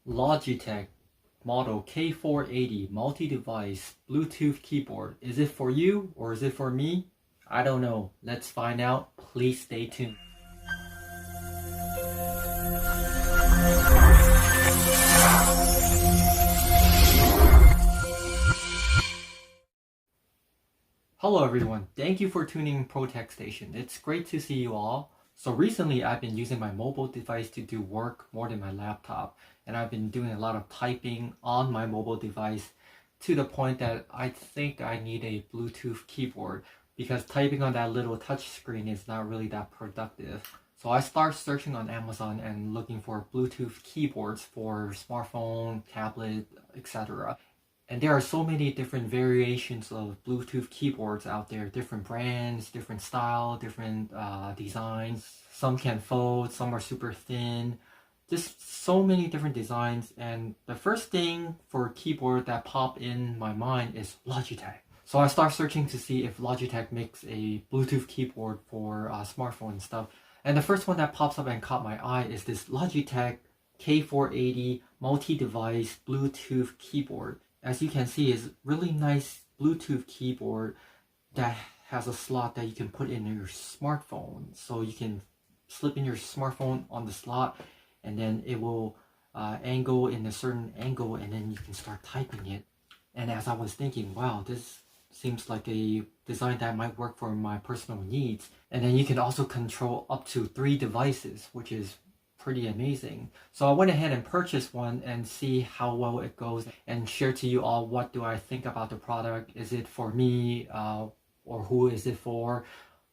Logitech model K480 multi-device Bluetooth keyboard. Is it for you or is it for me? I don't know. Let's find out. Please stay tuned. Hello everyone, thank you for tuning in ProTech Station. It's great to see you all. So recently I've been using my mobile device to do work more than my laptop, and I've been doing a lot of typing on my mobile device to the point that I think I need a Bluetooth keyboard because typing on that little touch screen is not really that productive. So I start searching on Amazon and looking for Bluetooth keyboards for smartphone, tablet, etc. And there are so many different variations of Bluetooth keyboards out there, different brands, different style, different designs. Some can fold, some are super thin, just so many different designs. And the first thing for a keyboard that popped in my mind is Logitech. So I start searching to see if Logitech makes a Bluetooth keyboard for smartphone and stuff. And the first one that pops up and caught my eye is this Logitech K480 multi-device Bluetooth keyboard. As you can see, it's really nice Bluetooth keyboard that has a slot that you can put in your smartphone. So you can slip in your smartphone on the slot and then it will angle in a certain angle and then you can start typing it. And as I was thinking, wow, this seems like a design that might work for my personal needs. And then you can also control up to 3 devices, which is pretty amazing. So I went ahead and purchased one and see how well it goes and share to you all what do I think about the product. Is it for me or who is it for?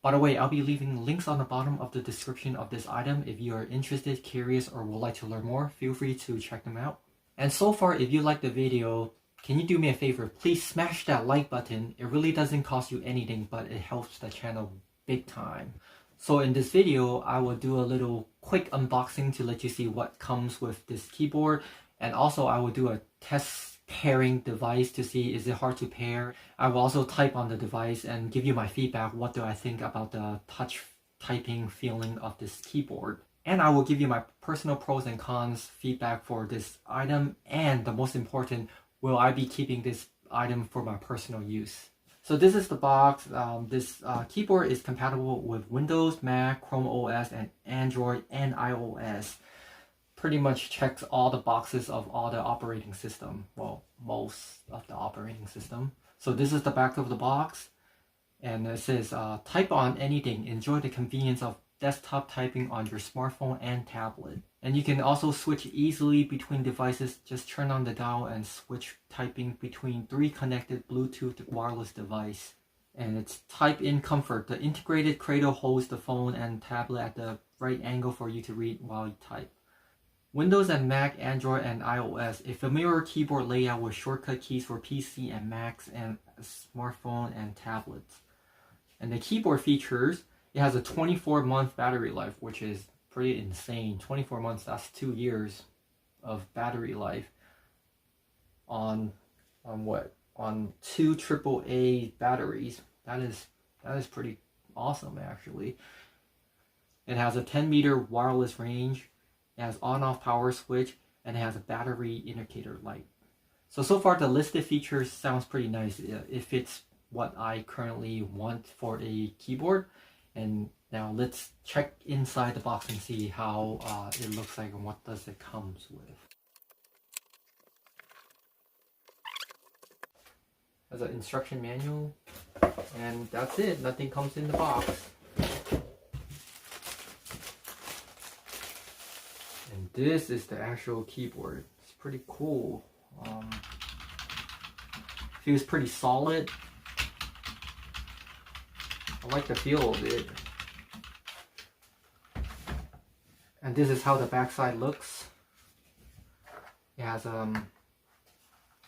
By the way, I'll be leaving links on the bottom of the description of this item. If you are interested, curious, or would like to learn more, feel free to check them out. And so far, if you liked the video, can you do me a favor? Please smash that like button. It really doesn't cost you anything, but it helps the channel big time. So in this video, I will do a little quick unboxing to let you see what comes with this keyboard. And also I will do a test pairing device to see is it hard to pair. I will also type on the device and give you my feedback. What do I think about the touch typing feeling of this keyboard? And I will give you my personal pros and cons feedback for this item. And the most important, will I be keeping this item for my personal use? So this is the box. This keyboard is compatible with Windows, Mac, Chrome OS, and Android and iOS. Pretty much checks all the boxes of all the operating system. Well, most of the operating system. So this is the back of the box. And it says, type on anything. Enjoy the convenience of desktop typing on your smartphone and tablet. And you can also switch easily between devices. Just turn on the dial and switch typing between 3 connected Bluetooth wireless devices. And it's type in comfort. The integrated cradle holds the phone and tablet at the right angle for you to read while you type. Windows and Mac, Android and iOS. A familiar keyboard layout with shortcut keys for PC and Macs and smartphone and tablets. And the keyboard features, it has a 24-month battery life, which is pretty insane. 24 months, that's 2 years of battery life on what? On 2 AAA batteries. That is pretty awesome actually. It has a 10-meter wireless range. It has on-off power switch and it has a battery indicator light. So far the listed features sounds pretty nice. It fits what I currently want for a keyboard. And now let's check inside the box and see how it looks like and what does it comes with. There's an instruction manual and that's it. Nothing comes in the box. And this is the actual keyboard. It's pretty cool. Feels pretty solid. I like the feel of it. And this is how the backside looks. It has on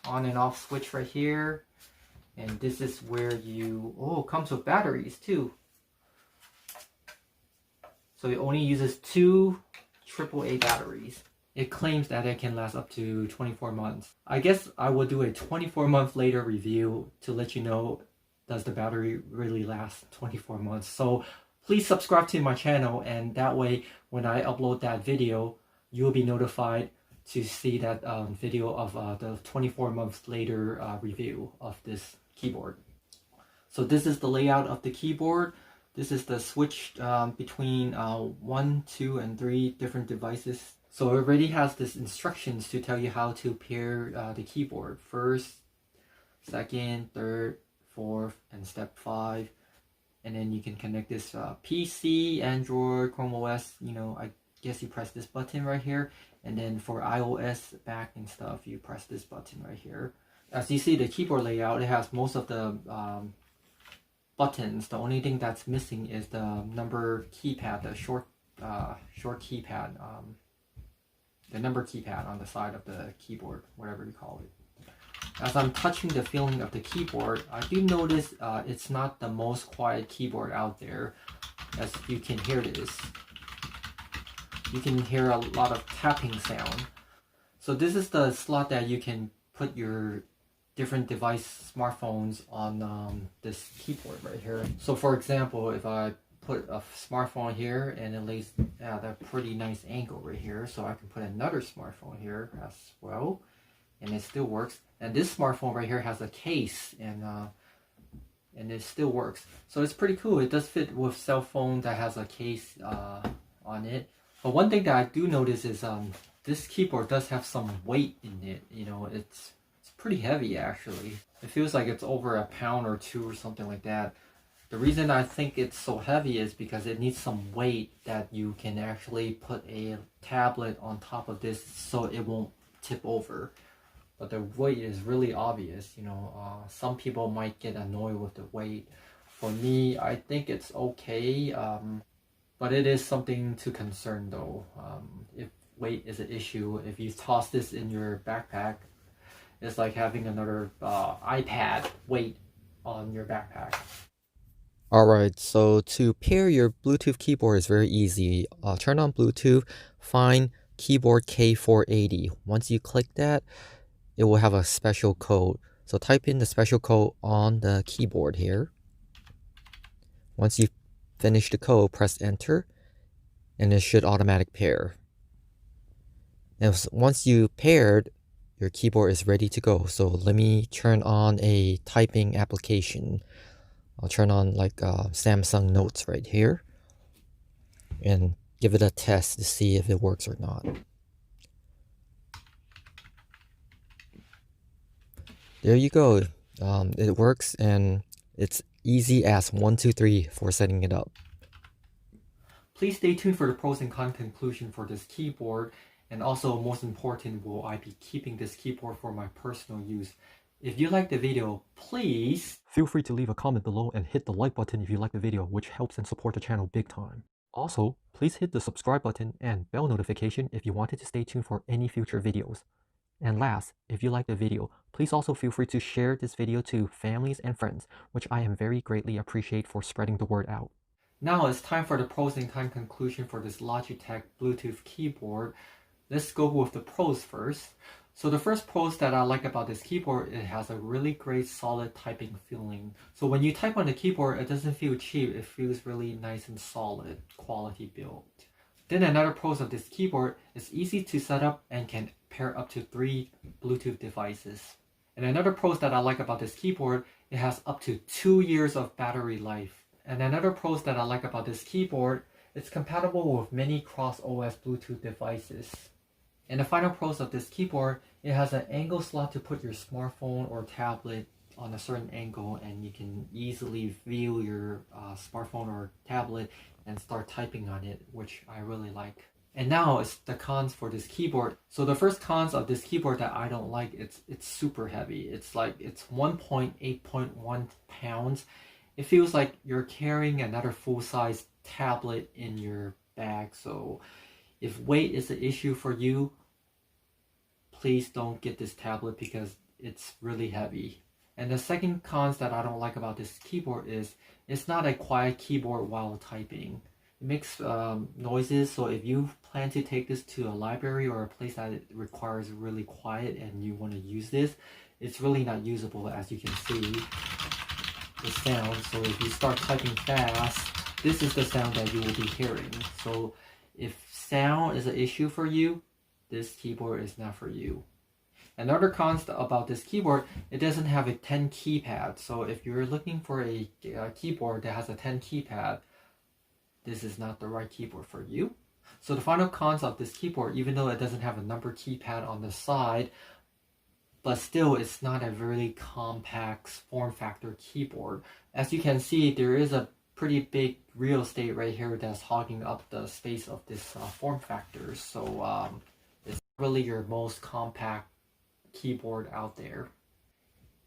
and off switch right here. And this is where you, it comes with batteries too. So it only uses 2 AAA batteries. It claims that it can last up to 24 months. I guess I will do a 24-month later review to let you know, does the battery really last 24 months? So please subscribe to my channel, and that way when I upload that video, you'll be notified to see that video of the 24 months later review of this keyboard. So this is the layout of the keyboard. This is the switch between 1, 2, and 3 different devices. So it already has this instructions to tell you how to pair the keyboard. First, second, third, fourth, and step 5. And then you can connect this PC, Android, Chrome OS. You know, I guess you press this button right here. And then for iOS, Mac and stuff, you press this button right here. As you see, the keyboard layout, it has most of the buttons. The only thing that's missing is the number keypad, the short keypad, the number keypad on the side of the keyboard, whatever you call it. As I'm touching the feeling of the keyboard, I do notice it's not the most quiet keyboard out there. As you can hear this, you can hear a lot of tapping sound. So this is the slot that you can put your different device smartphones on this keyboard right here. So for example, if I put a smartphone here and it lays at a pretty nice angle right here, so I can put another smartphone here as well, and it still works. And this smartphone right here has a case, and it still works. So it's pretty cool. It does fit with cell phone that has a case on it. But one thing that I do notice is this keyboard does have some weight in it. You know, it's pretty heavy actually. It feels like it's over a pound or 2 or something like that. The reason I think it's so heavy is because it needs some weight that you can actually put a tablet on top of this so it won't tip over. But the weight is really obvious. You know, some people might get annoyed with the weight. For me, I think it's okay, but it is something to concern though. If weight is an issue, if you toss this in your backpack, it's like having another iPad weight on your backpack. Alright, so to pair your Bluetooth keyboard is very easy. Turn on Bluetooth, find keyboard K480. Once you click that, it will have a special code. So type in the special code on the keyboard here. Once you finish the code, press enter, and it should automatic pair. And once you paired, your keyboard is ready to go. So let me turn on a typing application. I'll turn on like Samsung Notes right here and give it a test to see if it works or not. There you go. It works, and it's easy as 1, 2, 3 for setting it up. Please stay tuned for the pros and cons conclusion for this keyboard. And also, most important, will I be keeping this keyboard for my personal use? If you like the video, please feel free to leave a comment below and hit the like button if you like the video, which helps and support the channel big time. Also, please hit the subscribe button and bell notification if you wanted to stay tuned for any future videos. And last, if you like the video, please also feel free to share this video to families and friends, which I am very greatly appreciate for spreading the word out. Now it's time for the pros and cons conclusion for this Logitech Bluetooth keyboard. Let's go with the pros first. So the first pros that I like about this keyboard, it has a really great solid typing feeling. So when you type on the keyboard, it doesn't feel cheap. It feels really nice and solid, quality build. Then another pros of this keyboard is easy to set up and can pair up to 3 Bluetooth devices. And another pros that I like about this keyboard, it has up to 2 years of battery life. And another pros that I like about this keyboard, it's compatible with many cross-OS Bluetooth devices. And the final pros of this keyboard, it has an angle slot to put your smartphone or tablet on a certain angle, and you can easily view your smartphone or tablet and start typing on it, which I really like. And now it's the cons for this keyboard. So the first cons of this keyboard that I don't like, it's super heavy. It's 1.8.1 pounds. It feels like you're carrying another full-size tablet in your bag. So if weight is an issue for you, please don't get this tablet because it's really heavy. And the second cons that I don't like about this keyboard is it's not a quiet keyboard while typing. It makes noises, so if you plan to take this to a library or a place that it requires really quiet and you want to use this, it's really not usable. As you can see, the sound. So if you start typing fast, this is the sound that you will be hearing. So if sound is an issue for you, this keyboard is not for you. Another con about this keyboard, it doesn't have a 10 keypad. So if you're looking for a keyboard that has a 10 keypad, this is not the right keyboard for you. So the final cons of this keyboard, even though it doesn't have a number keypad on the side, but still it's not a really compact form factor keyboard. As you can see, there is a pretty big real estate right here that's hogging up the space of this form factor. So it's really your most compact keyboard out there.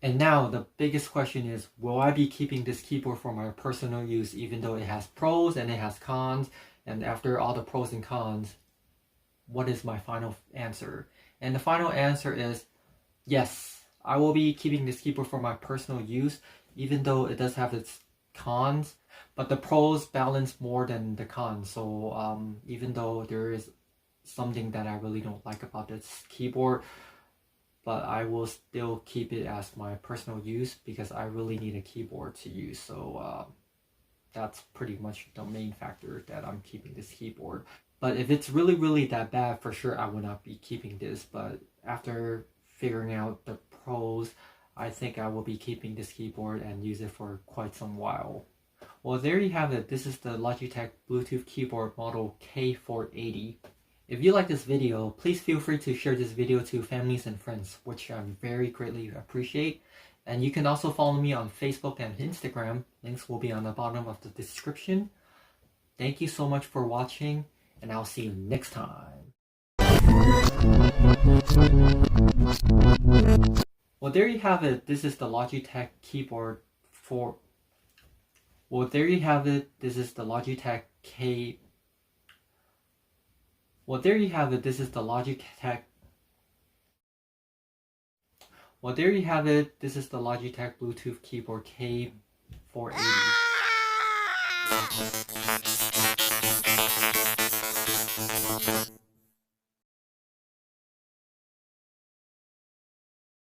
And now the biggest question is, will I be keeping this keyboard for my personal use, even though it has pros and it has cons? And after all the pros and cons, what is my final answer? And the final answer is yes, I will be keeping this keyboard for my personal use, even though it does have its cons, but the pros balance more than the cons. So even though there is something that I really don't like about this keyboard, but I will still keep it as my personal use because I really need a keyboard to use. So that's pretty much the main factor that I'm keeping this keyboard. But if it's really, really that bad, for sure I would not be keeping this. But after figuring out the pros, I think I will be keeping this keyboard and use it for quite some while. Well, there you have it. This is the Logitech Bluetooth keyboard model K480. If you like this video, please feel free to share this video to families and friends, which I very greatly appreciate. And you can also follow me on Facebook and Instagram. Links will be on the bottom of the description. Thank you so much for watching, and I'll see you next time. Well, there you have it. This is the Logitech keyboard for... Well, there you have it. This is the Logitech K... Well, there you have it. This is the Logitech... Well, there you have it. This is the Logitech Bluetooth keyboard K480.